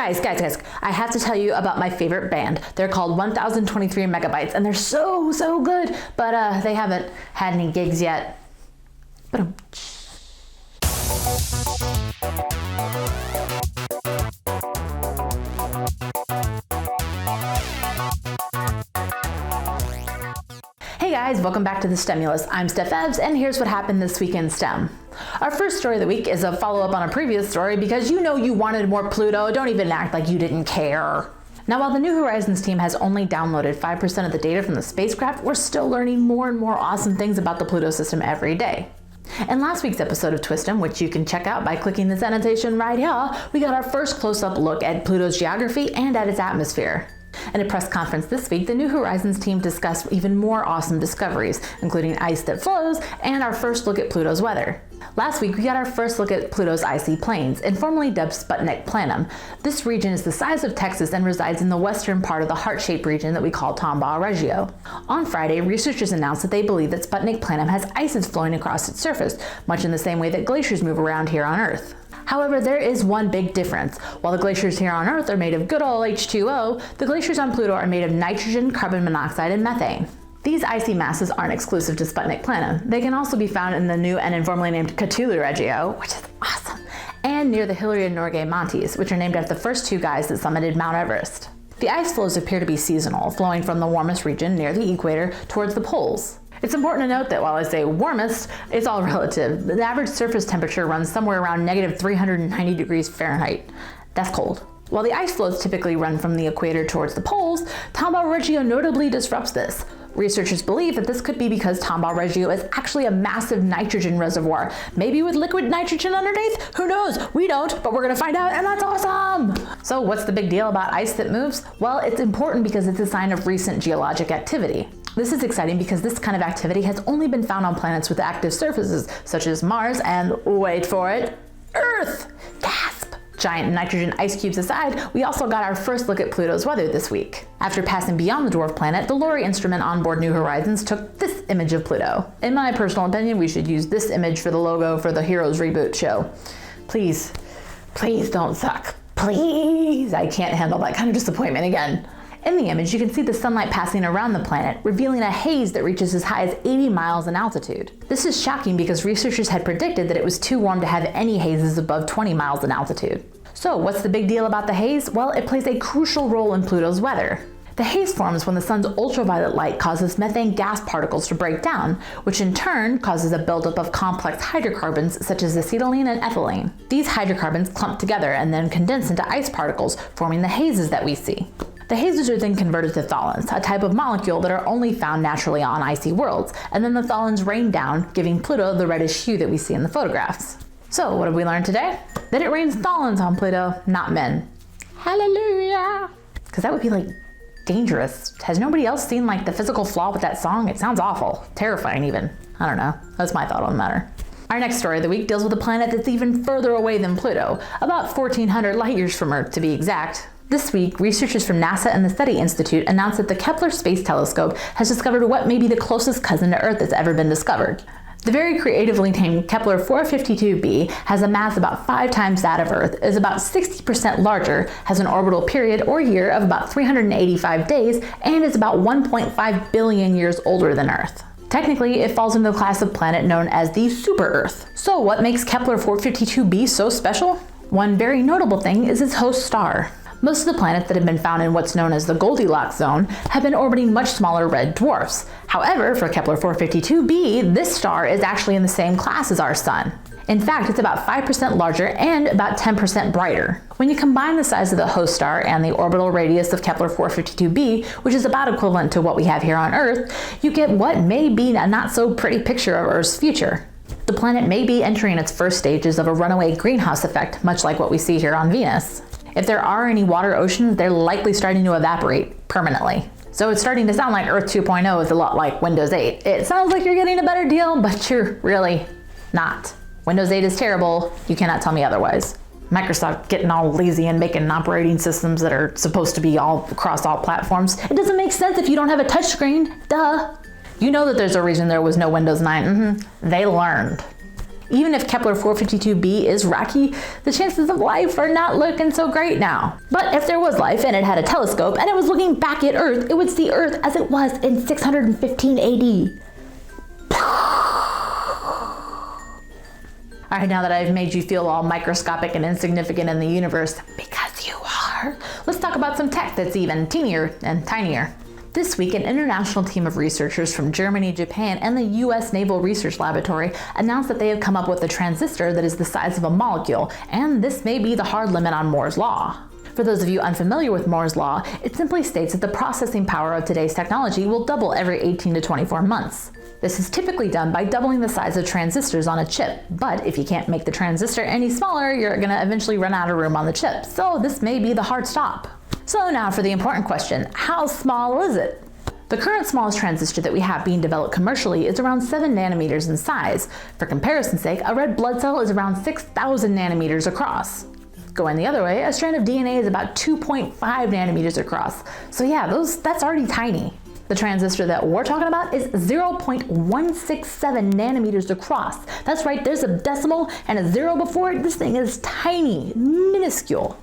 Guys, I have to tell you about my favorite band. They're called 1023 Megabytes, and they're so good, but they haven't had any gigs yet. Ba-dum. Hey guys, welcome back to the Stimulus. I'm Steph, and here's what happened this week in STEM. Our first story of the week is a follow-up on a previous story because you know you wanted more Pluto. Don't even act like you didn't care. Now, while the New Horizons team has only downloaded 5% of the data from the spacecraft, we're still learning more and more awesome things about the Pluto system every day. In last week's episode of TWISTEM, which you can check out by clicking this annotation right here, we got our first close-up look at Pluto's geography and at its atmosphere. In a press conference this week, the New Horizons team discussed even more awesome discoveries, including ice that flows and our first look at Pluto's weather. Last week, we got our first look at Pluto's icy plains, informally dubbed Sputnik Planum. This region is the size of Texas and resides in the western part of the heart-shaped region that we call Tombaugh Regio. On Friday, researchers announced that they believe that Sputnik Planum has ices flowing across its surface, much in the same way that glaciers move around here on Earth. However, there is one big difference. While the glaciers here on Earth are made of good old H2O, the glaciers on Pluto are made of nitrogen, carbon monoxide, and methane. These icy masses aren't exclusive to Sputnik Planum. They can also be found in the new and informally named Cthulhu Regio, which is awesome, and near the Hilary and Norgay Montes, which are named after the first two guys that summited Mount Everest. The ice flows appear to be seasonal, flowing from the warmest region near the equator towards the poles. It's important to note that while I say warmest, it's all relative. The average surface temperature runs somewhere around negative 390 degrees Fahrenheit. That's cold. While the ice flows typically run from the equator towards the poles, Tombaugh Regio notably disrupts this. Researchers believe that this could be because Tombaugh Regio is actually a massive nitrogen reservoir, maybe with liquid nitrogen underneath? Who knows? We don't, but we're gonna find out, and that's awesome! So what's the big deal about ice that moves? Well, it's important because it's a sign of recent geologic activity. This is exciting because this kind of activity has only been found on planets with active surfaces, such as Mars and, wait for it, Earth! Gasp! Giant nitrogen ice cubes aside, we also got our first look at Pluto's weather this week. After passing beyond the dwarf planet, the LORRI instrument on board New Horizons took this image of Pluto. In my personal opinion, we should use this image for the logo for the Heroes reboot show. Please don't suck. Please! I can't handle that kind of disappointment again. In the image, you can see the sunlight passing around the planet, revealing a haze that reaches as high as 80 miles in altitude. This is shocking because researchers had predicted that it was too warm to have any hazes above 20 miles in altitude. So what's the big deal about the haze? Well, it plays a crucial role in Pluto's weather. The haze forms when the sun's ultraviolet light causes methane gas particles to break down, which in turn causes a buildup of complex hydrocarbons such as acetylene and ethylene. These hydrocarbons clump together and then condense into ice particles, forming the hazes that we see. The hazes are then converted to tholins, a type of molecule that are only found naturally on icy worlds, and then the tholins rain down, giving Pluto the reddish hue that we see in the photographs. So what have we learned today? That it rains tholins on Pluto, not men. Hallelujah! Because that would be like dangerous. Has nobody else seen like the physical flaw with that song? It sounds awful, terrifying even. I don't know, that's my thought on the matter. Our next story of the week deals with a planet that's even further away than Pluto, about 1,400 light years from Earth to be exact. This week, researchers from NASA and the SETI Institute announced that the Kepler Space Telescope has discovered what may be the closest cousin to Earth that's ever been discovered. The very creatively named Kepler 452b has a mass about 5 times that of Earth, is about 60% larger, has an orbital period or year of about 385 days, and is about 1.5 billion years older than Earth. Technically, it falls into the class of planet known as the super-Earth. So what makes Kepler 452b so special? One very notable thing is its host star. Most of the planets that have been found in what's known as the Goldilocks zone have been orbiting much smaller red dwarfs. However, for Kepler 452b, this star is actually in the same class as our Sun. In fact, it's about 5% larger and about 10% brighter. When you combine the size of the host star and the orbital radius of Kepler 452b, which is about equivalent to what we have here on Earth, you get what may be a not so pretty picture of Earth's future. The planet may be entering its first stages of a runaway greenhouse effect, much like what we see here on Venus. If there are any water oceans, they're likely starting to evaporate permanently. So it's starting to sound like Earth 2.0 is a lot like Windows 8. It sounds like you're getting a better deal, but you're really not. Windows 8 is terrible. You cannot tell me otherwise. Microsoft getting all lazy and making operating systems that are supposed to be all across all platforms. It doesn't make sense if you don't have a touchscreen. Duh. You know that there's a reason there was no Windows 9. They learned. Even if Kepler 452b is rocky, the chances of life are not looking so great now. But if there was life and it had a telescope and it was looking back at Earth, it would see Earth as it was in 615 AD. All right, now that I've made you feel all microscopic and insignificant in the universe, because you are, let's talk about some tech that's even teenier and tinier. This week, an international team of researchers from Germany, Japan, and the US Naval Research Laboratory announced that they have come up with a transistor that is the size of a molecule, and this may be the hard limit on Moore's law. For those of you unfamiliar with Moore's law, it simply states that the processing power of today's technology will double every 18 to 24 months. This is typically done by doubling the size of transistors on a chip, but if you can't make the transistor any smaller, you're gonna eventually run out of room on the chip, so this may be the hard stop. So now for the important question, how small is it? The current smallest transistor that we have being developed commercially is around 7 nanometers in size. For comparison's sake, a red blood cell is around 6,000 nanometers across. Going the other way, a strand of DNA is about 2.5 nanometers across. So yeah, that's already tiny. The transistor that we're talking about is 0.167 nanometers across. That's right, there's a decimal and a zero before it. This thing is tiny, minuscule.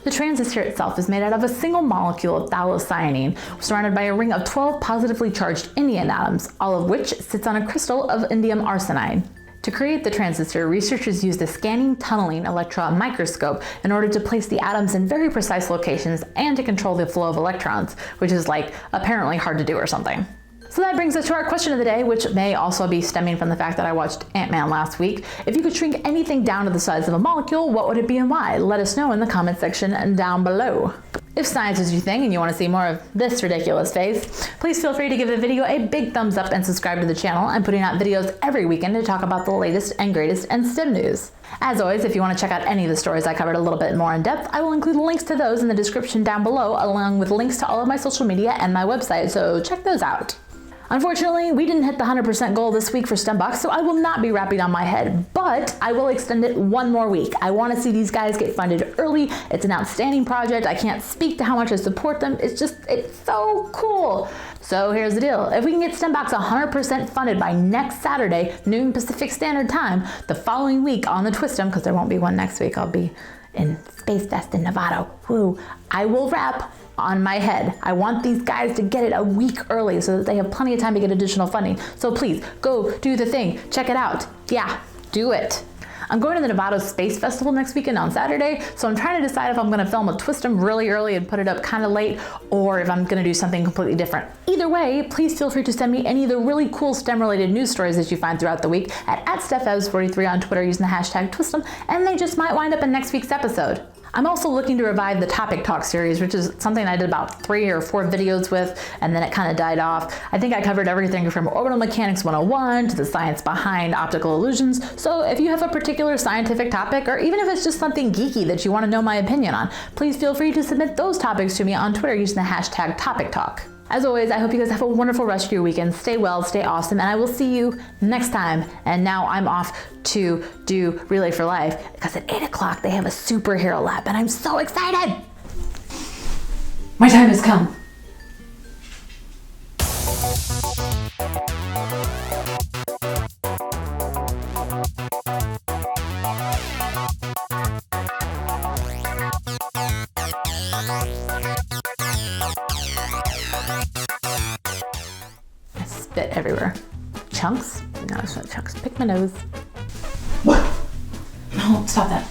The transistor itself is made out of a single molecule of phthalocyanine, surrounded by a ring of 12 positively charged indium atoms, all of which sits on a crystal of indium arsenide. To create the transistor, researchers used a scanning tunneling electron microscope in order to place the atoms in very precise locations and to control the flow of electrons, which is like apparently hard to do or something. So that brings us to our question of the day, which may also be stemming from the fact that I watched Ant-Man last week. If you could shrink anything down to the size of a molecule, what would it be and why? Let us know in the comment section down below. If science is your thing and you want to see more of this ridiculous face, please feel free to give the video a big thumbs up and subscribe to the channel. I'm putting out videos every weekend to talk about the latest and greatest in STEM news. As always, if you want to check out any of the stories I covered a little bit more in depth, I will include links to those in the description down below, along with links to all of my social media and my website, so check those out. Unfortunately, we didn't hit the 100% goal this week for STEMbox, so I will not be rapping on my head, but I will extend it one more week. I want to see these guys get funded early. It's an outstanding project. I can't speak to how much I support them. It's so cool. So here's the deal. If we can get STEMbox 100% funded by next Saturday, noon Pacific Standard Time, the following week on the TWISTEM, because there won't be one next week, I'll be in Space Fest in Nevada. Woo. I will rap on my head. I want these guys to get it a week early so that they have plenty of time to get additional funding. So please go do the thing. Check it out. Yeah, do it. I'm going to the Nevada Space Festival next weekend on Saturday, so I'm trying to decide if I'm going to film a TWISTEM really early and put it up kind of late, or if I'm going to do something completely different. Either way, please feel free to send me any of the really cool STEM-related news stories that you find throughout the week at @StephEvs43 on Twitter using the hashtag TWISTEM, and they just might wind up in next week's episode. I'm also looking to revive the Topic Talk series, which is something I did about 3 or 4 videos with, and then it kind of died off. I think I covered everything from orbital mechanics 101 to the science behind optical illusions. So if you have a particular scientific topic, or even if it's just something geeky that you want to know my opinion on, please feel free to submit those topics to me on Twitter using the hashtag Topic Talk. As always, I hope you guys have a wonderful rest of your weekend. Stay well, stay awesome, and I will see you next time. And now I'm off to do Relay for Life, because at 8 o'clock they have a superhero lab, and I'm so excited! My time has come. Spit everywhere. Chunks? No, it's not chunks. Pick my nose. What? No, stop that.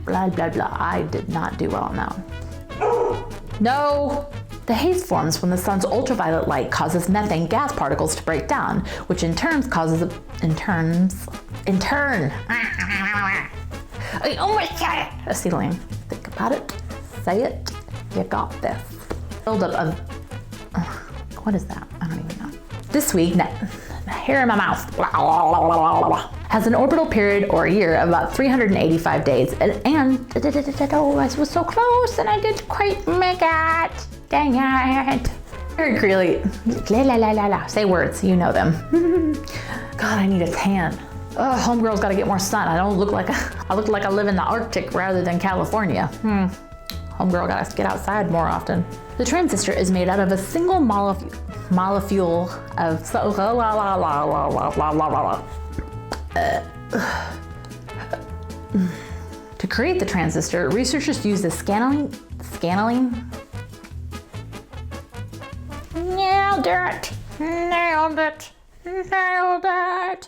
Blah, blah, blah. I did not do well on that one. No! The haze forms when the sun's ultraviolet light causes methane gas particles to break down, which in turn causes I almost said it! Acetylene. Think about it. Say it. You got this. Buildup of... what is that? I don't even know. This week, hair in my mouth, has an orbital period or year of about 385 days. And oh, I was so close and I didn't quite make it. Dang it. Mercury, say words, you know them. God, I need a tan. Homegirl's gotta get more sun. I look like I live in the Arctic rather than California. Homegirl gotta get outside more often. The transistor is made out of a single molecule of To create the transistor, researchers used the scanning. Nailed it! Nailed it! Nailed it!